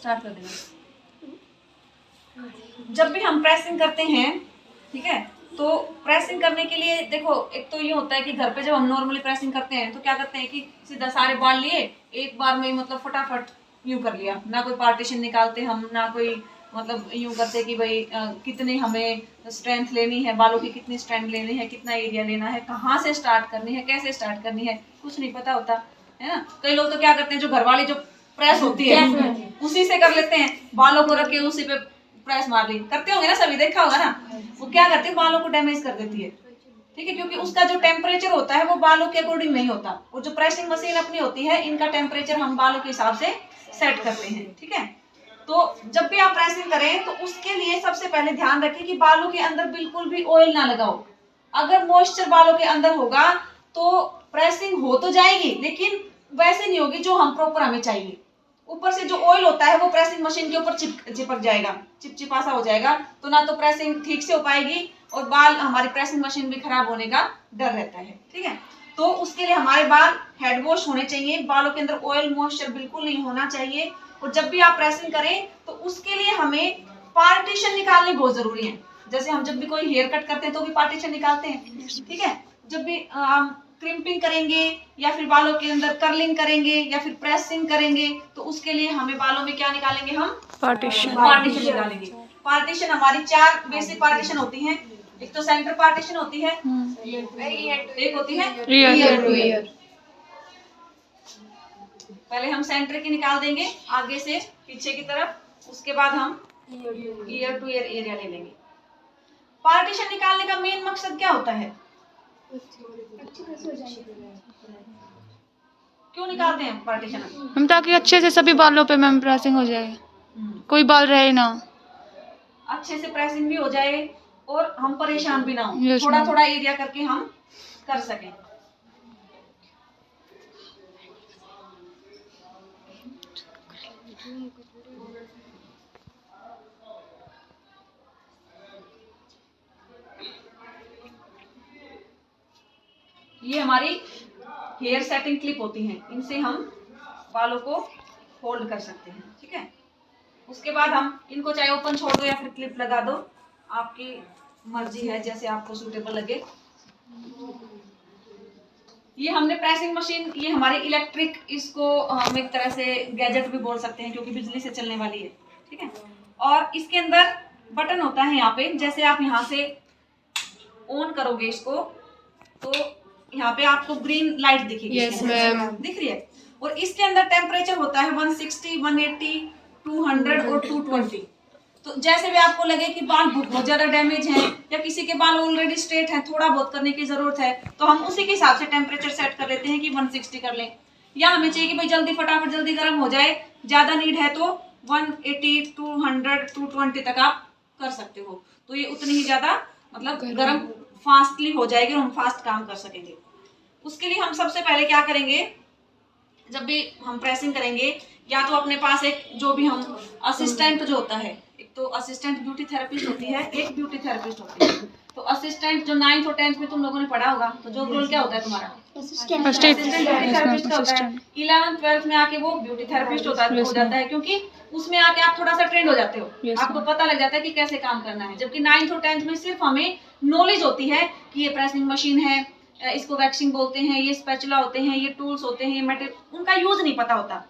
Start कर देंगे। जब भी हम प्रेसिंग करते हैं, ठीक है, तो प्रेसिंग करने के लिए देखो, एक तो ये होता है कि घर पे जब हम नॉर्मली प्रेसिंग करते हैं तो क्या करते हैं कि सीधा सारे बाल लिए एक बार में, मतलब फटाफट यूं कर लिया, ना कोई पार्टीशन निकालते हम, ना कोई मतलब यूं करते कि भाई कितनी हमें स्ट्रेंथ लेनी है, बालों की कितनी स्ट्रेंथ लेनी है, कितना एरिया लेना है, कहाँ से स्टार्ट करनी है, कैसे स्टार्ट करनी है, कुछ नहीं पता होता है ना। कई लोग तो क्या करते हैं, जो घर वाली जो प्रेस होती है उसी से कर लेते हैं, बालों को रख के उसी पे प्रेस मार ली, करते होंगे ना, सभी देखा होगा ना। वो क्या करते हैं, बालों को डैमेज कर देती है, ठीक है, क्योंकि उसका जो टेम्परेचर होता है वो बालों के अकॉर्डिंग नहीं होता। और जो प्रेसिंग मशीन अपनी होती है, इनका टेम्परेचर हम बालों के हिसाब से सेट करते हैं, ठीक है। तो जब भी आप प्रेसिंग करें तो उसके लिए सबसे पहले ध्यान रखें कि बालों के अंदर बिल्कुल भी ऑयल ना लगाओ। अगर मॉइस्चर बालों के अंदर होगा तो प्रेसिंग हो तो जाएगी, लेकिन वैसे नहीं होगी जो हम प्रॉपर हमें चाहिए। ऊपर से जो ऑयल होता है वो प्रेसिंग मशीन के ऊपर चिपक जाएगा, चिपचिपा सा हो जाएगा, तो ना तो प्रेसिंग ठीक से हो पाएगी और बाल, हमारी प्रेसिंग मशीन भी खराब होने का डर रहता है, ठीक है। तो उसके लिए हमारे बाल हेड वॉश होने चाहिए, बालों के अंदर ऑयल मॉइस्चर बिल्कुल नहीं होना चाहिए। और जब भी आप प्रेसिंग करें तो उसके लिए हमें पार्टीशन निकालने बहुत जरूरी है। जैसे हम जब भी कोई हेयर कट करते हैं तो भी पार्टीशन निकालते हैं, ठीक है। जब भी हम क्रिम्पिंग करेंगे या फिर बालों के अंदर कर्लिंग करेंगे या फिर प्रेसिंग करेंगे तो उसके लिए हमें बालों में क्या निकालेंगे, हम पार्टीशन निकालेंगे। पार्टीशन हमारी 4 बेसिक पार्टीशन होती हैं। एक तो सेंटर पार्टीशन होती है, एक होती है ईयर टू ईयर। पहले हम सेंटर की निकाल देंगे आगे से पीछे की तरफ, उसके बाद हम ईयर टू ईयर एरिया ले लेंगे। पार्टीशन निकालने का मेन मकसद क्या होता है, क्यों निकालते हैं पार्टीशन हम? ताकि अच्छे से सभी बालों पे मैम प्रेसिंग हो जाए, कोई बाल रहे ना, अच्छे से प्रेसिंग भी हो जाए और हम परेशान भी ना हो, Yes, थोड़ा ma'am. थोड़ा एरिया करके हम कर सकें। ये हमारी हेयर सेटिंग क्लिप होती हैं, इनसे हम बालों को होल्ड कर सकते हैं, ठीक है। उसके बाद हम इनको चाहे ओपन छोड़ दो या फिर क्लिप लगा दो, आपकी मर्जी है, जैसे आपको सूटेबल लगे। ये हमने प्रेसिंग मशीन, ये हमारी इलेक्ट्रिक, इसको हम एक तरह से गैजेट भी बोल सकते हैं क्योंकि बिजली से चलने वाली है, ठीक है। और इसके अंदर बटन होता है यहाँ पे, जैसे आप यहाँ से ऑन करोगे इसको तो यहाँ पे आपको ग्रीन लाइट दिखेगी। Yes, ma'am. दिख रही है। और इसके अंदर टेम्परेचर होता है 160, 180, 200 और 220। तो जैसे भी आपको लगे कि बाल बहुत ज्यादा डैमेज है या किसी के बाल ऑलरेडी स्ट्रेट है, थोड़ा बहुत करने की जरूरत है, तो हम उसी के हिसाब से टेम्परेचर सेट कर लेते हैं कि 160 कर लें। या हमें चाहिए कि भाई जल्दी फटाफट जल्दी गर्म हो जाए, ज्यादा नीड है तो 180, 200, 220 तक आप कर सकते हो। तो ये उतनी ही ज्यादा मतलब गर्म फास्टली हो जाएगी और हम फास्ट काम कर सकेंगे। उसके लिए हम सबसे पहले क्या करेंगे, जब भी हम प्रेसिंग करेंगे, या तो अपने पास एक जो भी हम असिस्टेंट जो होता है, एक तो असिस्टेंट ब्यूटी थेरेपिस्ट होती है, एक ब्यूटी थेरेपिस्ट होती है। तो असिस्टेंट जो 9th और 10th में तुम लोगों ने पढ़ा होगा, तो जो रोल क्या होता है तुम्हारा, असिस्टेंट ब्यूटी थेरेपिस्ट का होता है। 11th 12th में आके वो ब्यूटी थेरेपिस्ट हो जाता है, क्योंकि उसमें आके आप थोड़ा सा ट्रेंड हो जाते हो, आपको पता लग जाता है कि कैसे काम करना है। जबकि 9th और 10th में सिर्फ हमें नॉलेज होती है कि ये प्रेसिंग मशीन है, इसको वैक्सिंग बोलते हैं, ये स्पैचुला होते हैं, ये टूल्स होते हैं, ये मटेरियल, उनका यूज नहीं पता होता,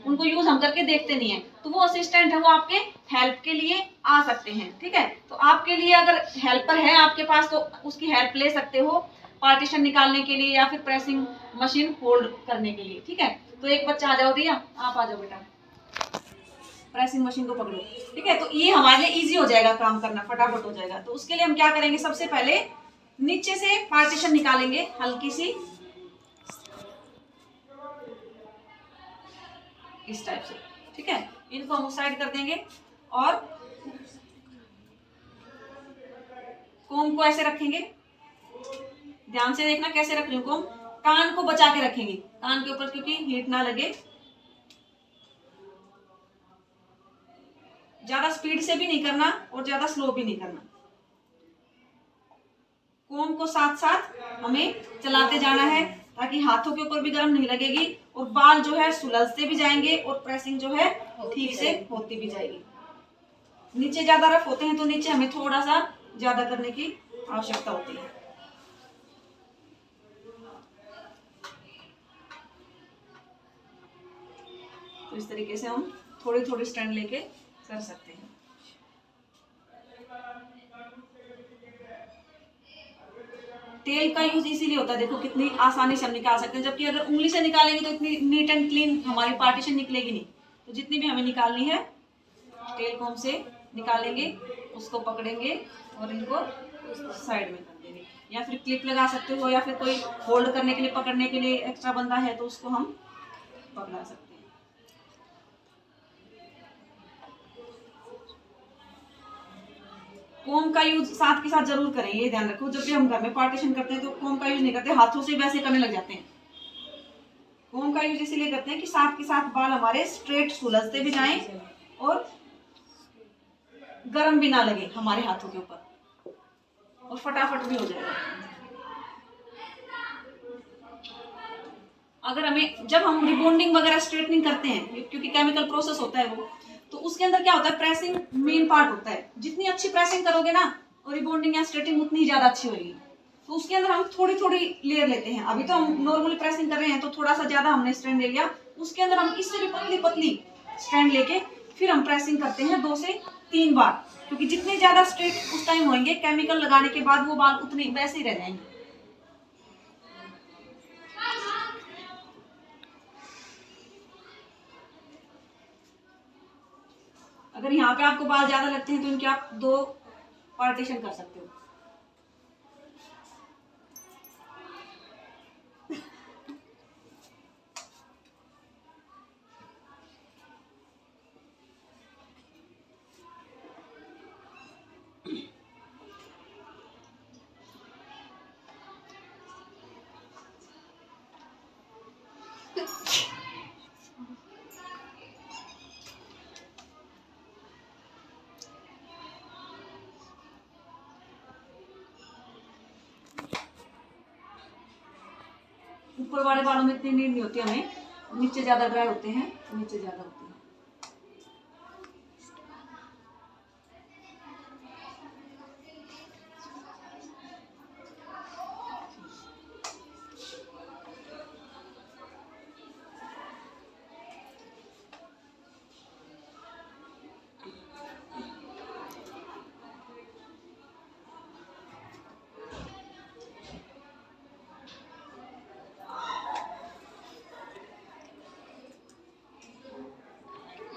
उनको यूज हम करके देखते नहीं है। तो वो असिस्टेंट है, वो आपके हेल्प के लिए आ सकते हैं, ठीक है। तो आपके लिए अगर हेल्पर है आपके पास तो उसकी हेल्प ले सकते हो पार्टीशन निकालने के लिए या फिर प्रेसिंग मशीन होल्ड करने के लिए, ठीक है। तो एक बच्चा आ जाओ, रिया आप आ जाओ बेटा, प्रेसिंग मशीन को पकड़ो, ठीक है। तो ये हमारे लिए इजी हो जाएगा, काम करना फटाफट हो जाएगा। तो उसके लिए हम क्या करेंगे, सबसे पहले नीचे से पार्टीशन निकालेंगे हल्की सी, इस टाइप से, ठीक है। इनको हम उस साइड कर देंगे और कोम को ऐसे रखेंगे, ध्यान से देखना कैसे रख रही हूँ कोम, कान को बचा के रखेंगे, कान के ऊपर, क्योंकि हीट ना लगे। ज्यादा स्पीड से भी नहीं करना और ज्यादा स्लो भी नहीं करना। कोम को साथ साथ हमें चलाते जाना है ताकि हाथों के ऊपर भी गर्म नहीं लगेगी और बाल जो है सुलझते भी जाएंगे और प्रेसिंग जो है ठीक से होती भी जाएगी। नीचे ज्यादा रफ होते हैं तो नीचे हमें थोड़ा सा ज्यादा करने की आवश्यकता होती है। तो इस तरीके से हम थोड़ी थोड़ी स्ट्रैंड लेके कर सकते हैं। तेल का यूज इसीलिए होता है, देखो कितनी आसानी से हम निकाल सकते हैं, जबकि अगर उंगली से निकालेंगे तो इतनी नीट एंड क्लीन हमारी पार्टीशन निकलेगी नहीं। तो जितनी भी हमें निकालनी है तेल को हमसे निकालेंगे, उसको पकड़ेंगे और इनको साइड में कर देंगे, या फिर क्लिप लगा सकते हो, या फिर कोई होल्ड करने के लिए पकड़ने के लिए एक्स्ट्रा बंदा है तो उसको हम पकड़ा सकते हैं। कोम का यूज साथ के साथ जरूर करें, ये ध्यान रखो। जब भी हम घर में पार्टीशन करते हैं तो कोम का यूज नहीं करते, हाथों से वैसे करने लग जाते हैं। कोम का यूज इसीलिए करते हैं कि साथ के साथ बाल हमारे स्ट्रेट सुलझते भी जाएं और गर्म भी ना लगे हमारे हाथों के ऊपर, और फटाफट भी हो जाएगा। अगर हमें जब हम रिबॉन्डिंग वगैरह स्ट्रेटनिंग करते हैं, क्योंकि केमिकल प्रोसेस होता है वो, तो उसके अंदर क्या होता है, प्रेसिंग मेन पार्ट होता है। जितनी अच्छी प्रेसिंग करोगे ना और रिबॉन्डिंग या स्ट्रेटिंग उतनी ज्यादा अच्छी होगी। तो उसके अंदर हम थोड़ी थोड़ी लेयर लेते हैं। अभी तो हम नॉर्मली प्रेसिंग कर रहे हैं तो थोड़ा सा ज्यादा हमने स्ट्रैंड ले लिया, उसके अंदर हम इससे भी पतली पतली स्ट्रैंड लेके फिर हम प्रेसिंग करते हैं 2 से 3 बार, क्योंकि जितने ज्यादा स्ट्रेट उस टाइम होंगे केमिकल लगाने के बाद वो बाल उतने वैसे ही रह जाएंगे। अगर यहाँ पे आपको बाल ज्यादा लगते हैं तो इनके आप 2 पार्टीशन कर सकते हो। ऊपर वाले बालों में इतनी नीड नहीं होती हमें, नीचे ज्यादा ड्राई होते हैं तो नीचे ज्यादा होती है।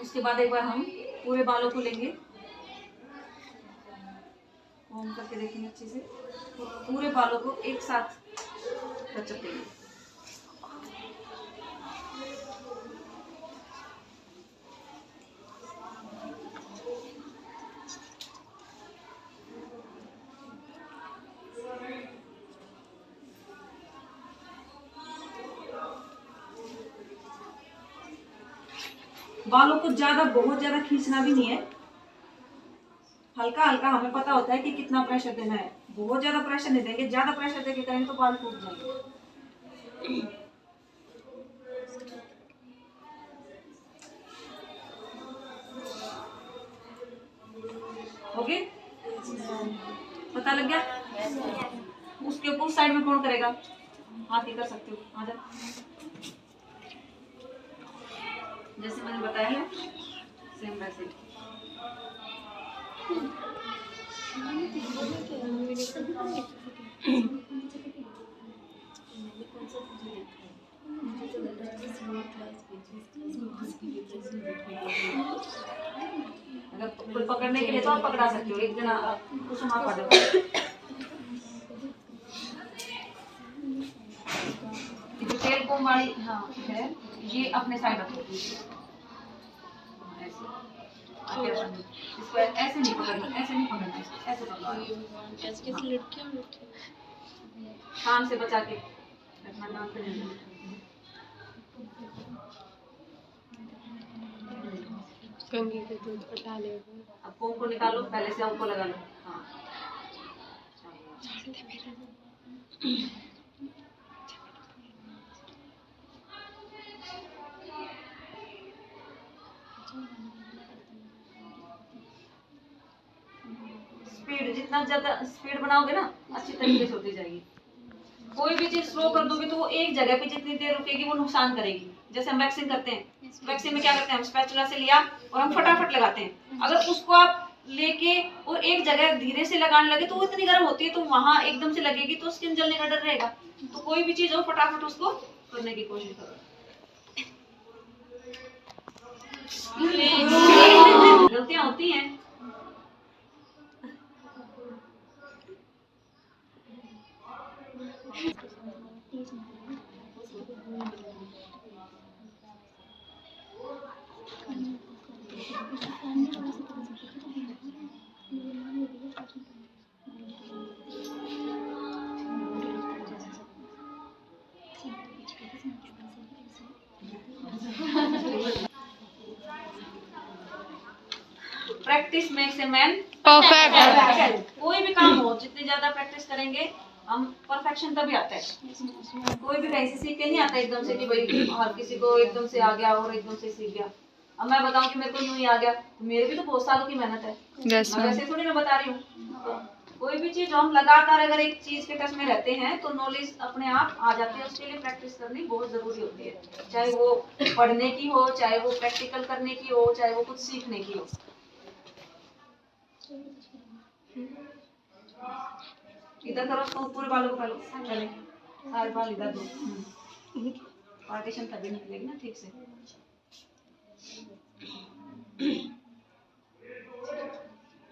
उसके बाद एक बार हम पूरे बालों को लेंगे, कॉम्ब करके देखेंगे अच्छे से, तो पूरे बालों को एक साथ टचअप देंगे। बालों को ज्यादा बहुत ज्यादा खींचना भी नहीं है, हल्का हल्का हमें पता होता है कि कितना प्रेशर देना है। बहुत ज्यादा प्रेशर नहीं देंगे, ज्यादा प्रेशर देके करेंगे तो बाल टूट जाएंगे। ओके, पता लग गया? उसके ऊपर साइड में कौन करेगा? हाथ ही कर सकते हो, आजा। जैसे मैंने बताया है सेम वैसे। अगर कोई पकड़ने के लिए तो आप पकड़ा सकते हो, एक जना कुछ वहां पड़ जाओ। जो तेल को हमारी है ये अपने साइड रखो, इसको ऐसे नहीं पकड़ना, ऐसे नहीं पकड़ना, ऐसे पकड़ना, ऐसे कैसे लटके कान से बचा के रखना, कान पे नहीं। कंघी के दूध हटा ले। अब कोम को निकालो, पहले से हमको लगा लो। हाँ, स्पीड जितना ज्यादा स्पीड बनाओगे ना अच्छी तरीके से होती जाएगी। कोई भी चीज स्लो कर दोगे तो वो एक जगह पे जितनी देर रुकेगी वो नुकसान करेगी। जैसे हम वैक्सिंग करते हैं, वैक्सिंग में क्या करते हैं, हम स्पैचुला से लिया और हम फटाफट लगाते हैं। अगर उसको आप लेके और एक जगह धीरे से लगाने लगे तो वो इतनी गर्म होती है तो वहां एकदम से लगेगी तो स्किन जलने का डर रहेगा। तो कोई भी चीज हो फटाफट उसको करने की कोशिश करो। गलतियां होती हैं। Practice makes a man perfect. कोई भी काम हो जितनी ज्यादा प्रैक्टिस करेंगे हम परफेक्शन तभी आता है। कोई भी कहीं से सीख के नहीं आता एकदम से कि भाई हर किसी को एकदम से आ गया और एकदम से सीख गया। अब मैं बताऊं कि मेरे को यूं ही आ गया, मेरे भी तो बहुत सालों की मेहनत है। Yes, मैं वैसे थोड़ी ना बता रही हूँ। कोई भी चीज हम लगातार अगर एक चीज के टच में रहते हैं तो नॉलेज अपने आप आ जाती है। उसके लिए प्रैक्टिस करनी बहुत जरूरी होती है, चाहे वो पढ़ने की हो, चाहे वो प्रैक्टिकल करने की हो, चाहे वो कुछ सीखने की हो। इधर करो तो पूरे बालों को पहले पहले सारे बाल इधर दो। पार्टीशन तभी निकलेगी ना ठीक से।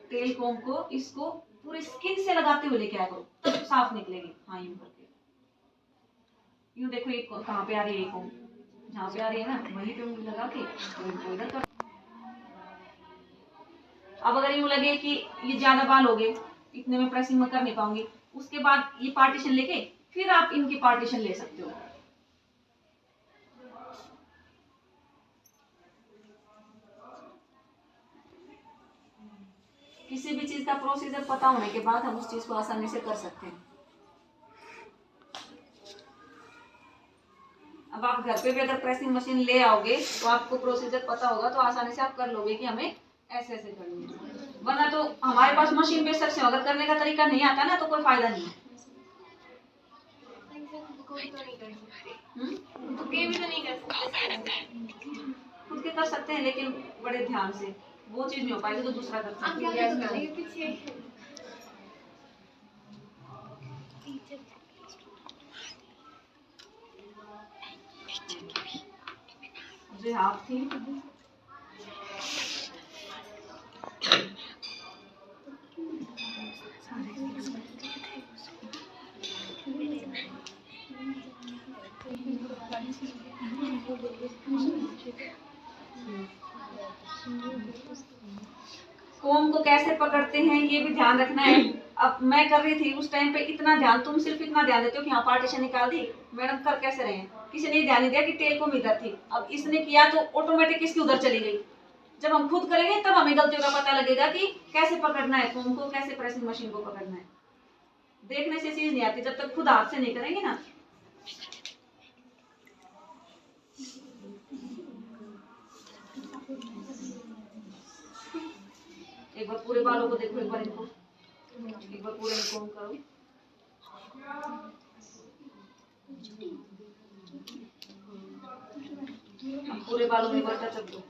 तेल कोम को इसको पूरे स्किन से लगाते हुए लेके आया करो तब साफ निकलेगी। हाँ यूं करके, यूं देखो ये कहाँ पे आ रही है, ये कोम जहाँ पे आ रही है ना वहीं पे उंगली लगा के तो इधर कर। अब अगर यूं लगे कि ये ज्यादा बाल हो गए, इतने में प्रेसिंग में कर नहीं पाऊंगी, उसके बाद ये पार्टीशन लेके फिर आप इनकी पार्टीशन ले सकते हो। किसी भी चीज का प्रोसीजर पता होने के बाद हम उस चीज को आसानी से कर सकते हैं। अब आप घर पे भी अगर प्रेसिंग मशीन ले आओगे तो आपको प्रोसीजर पता होगा तो आसानी से आप कर लोगे कि हमें ऐसे ऐसे करनी है। वरना तो हमारे पास मशीन पे सक्षम अगर करने का तरीका नहीं आता ना तो कोई फायदा नहीं है। खुद के कर सकते हैं लेकिन बड़े ध्यान से, वो चीज नहीं हो पाएगी तो दूसरा कर सकते हैं। मुझे हाफ थी कोम को कैसे पकड़ते हैं ये भी ध्यान रखना है। अब मैं कर रही थी उस टाइम पे इतना ध्यान, तुम सिर्फ इतना ध्यान देते हो कि हाँ पार्टीशन निकाल दी, मैडम कर कैसे रहे हैं, किसी ने ध्यान नहीं दिया कि टेल कोम इधर थी। अब इसने किया तो ऑटोमेटिक इसकी उधर चली गई। जब हम खुद करेंगे तब हमें गलतियों का पता लगेगा कि कैसे पकड़ना है कोम को, कैसे प्रेसिंग मशीन को पकड़ना है। देखने से चीज नहीं आती जब तक खुद हाथ से नहीं करेंगे ना। एक बार पूरे बालों को देखो, एक बार इनको, एक बार पूरे कोम करो। पूरे बालों में टच अप दो।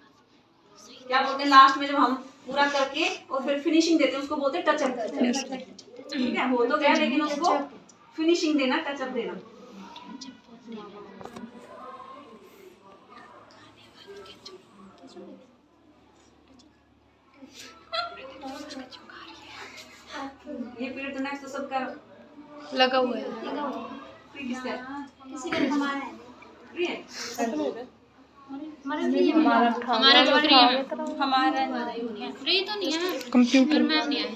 क्या बोलते हैं लास्ट में जब हम पूरा करके और फिर फिनिशिंग देते हैं उसको बोलते हैं टच अप। ठीक है, हो तो गया लेकिन उसको फिनिशिंग देना, टच अप देना। ये पीरियड तो नेक्स्ट तो सबका लगा हुआ है। फ्री किसका है? किसी का हमारा है, फ्री है? हमारा तो फ्री है, हमारा फ्री तो नहीं है, कंप्यूटर मैम नहीं है।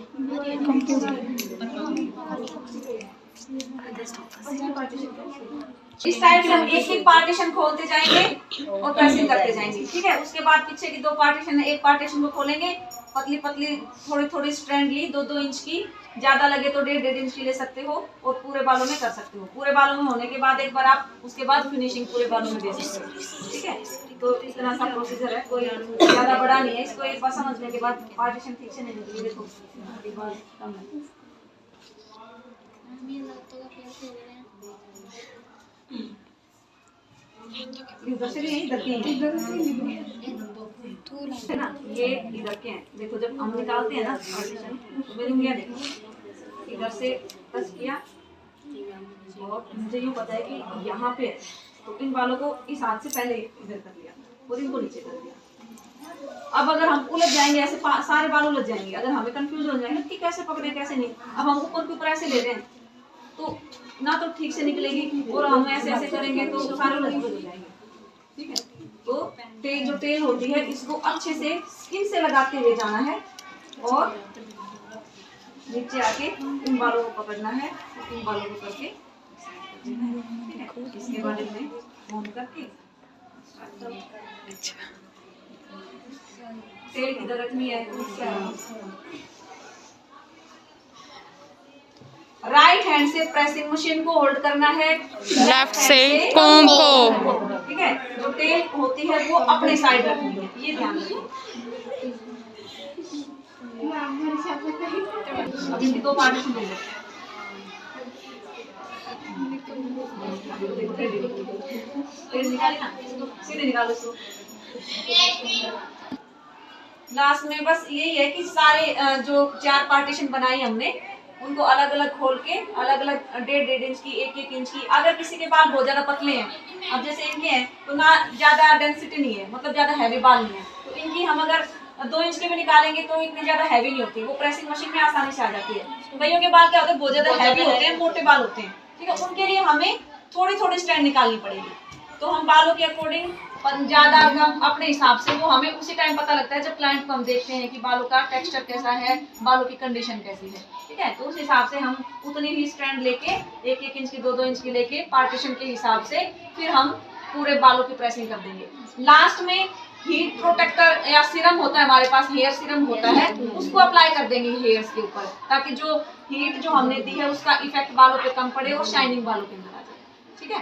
इस टाइप से हम एक एक पार्टीशन खोलते जाएंगे और प्रेसिंग करते जाएंगे। ठीक है, उसके बाद पीछे की दो पार्टीशन, एक पार्टीशन को खोलेंगे, पतली पतली थोड़ी थोड़ी स्ट्रैंड ली 2-2 इंच की, ज्यादा लगे तो 1.5 इंच की ले सकते हो और पूरे बालों में कर सकते हो। पूरे बालों में होने के बाद एक बार आप उसके बाद फिनिशिंग पूरे बालों में दे सकते हो। ठीक है, तो इस तरह सा प्रोसीजर है, कोई ज़्यादा बड़ा नहीं है। इसको एक बार समझने के बाद पार्टीशन ठीक से नहीं निकली। देखो एक बार कम है। इधर से नहीं, इधर के है ना, ये इधर के हैं। देखो जब हम निकालते हैं ना पार्टीशन, तो मेरी उंगलियां देखो, इधर से टच किया और मुझे यूँ पता है कि यहाँ पे है, तो इन बालों को इस हाथ से पहले इधर कर लिया और इनको नीचे कर दिया। अब अगर हम उलझ जाएंगे ऐसे, सारे बाल उलझ जाएंगे, अगर हमें कंफ्यूज हो जाएंगे कि कैसे पकड़े कैसे नहीं। अब हम ऊपर के ऊपर ऐसे ले रहे हैं तो ना तो ठीक से निकलेगी, और हम ऐसे ऐसे करेंगे तो सारे उलझ हो जाएंगे। ठीक है, तो तेल जो तेल होती है इसको अच्छे से स्किन से लगाते हुए जाना है और नीचे आके इन बालों को पकड़ना है, इन बालों को करके इसके बारे में फोन करके तेल की रखनी है। राइट हैंड से प्रेसिंग मशीन को होल्ड करना है, लेफ्ट से कॉम्ब को। ठीक है, जो तेल होती है वो अपने साइड रखनी है, ये ध्यान रखिए। अब इसकी दो पार्टीशन ले लेते हैं। तेल निकाली ना, सीधे निकालो इसको। लास्ट में बस यही है कि सारे जो 4 पार्टीशन बनाई हमने उनको अलग अलग खोल के अलग अलग 1.5 इंच की 1 इंच की। अगर किसी के बाल बहुत ज्यादा पतले हैं, अब जैसे इनके हैं तो ना ज्यादा डेंसिटी नहीं है, मतलब ज्यादा हैवी बाल नहीं है, तो इनकी हम अगर 2 इंच के भी निकालेंगे तो इतनी ज्यादा हैवी नहीं होती, वो प्रेसिंग मशीन में आसानी से आ जाती है। तो कईयों के बाल क्या होते हैं, बहुत ज्यादा हैवी होते हैं, मोटे बाल होते हैं। ठीक है, उनके लिए हमें थोड़ी थोड़ी स्ट्रैंड निकालनी पड़ेगी। तो हम बालों के अकॉर्डिंग ज्यादा कम अपने हिसाब से वो हमें उसी टाइम पता लगता है जब क्लाइंट को हम देखते हैं कि बालों का टेक्सचर कैसा है, बालों की कंडीशन कैसी है। ठीक है, तो उस हिसाब से हम उतनी ही स्ट्रैंड लेके 1 इंच की 2 इंच की लेके पार्टीशन के हिसाब से फिर हम पूरे बालों की प्रेसिंग कर देंगे। लास्ट में हीट प्रोटेक्टर या सीरम होता है हमारे पास, हेयर सीरम होता है, उसको अप्लाई कर देंगे हेयर्स के ऊपर, ताकि जो हीट जो हमने दी है उसका इफेक्ट बालों पे कम पड़े और शाइनिंग बालों के अंदर आ जाए। ठीक है।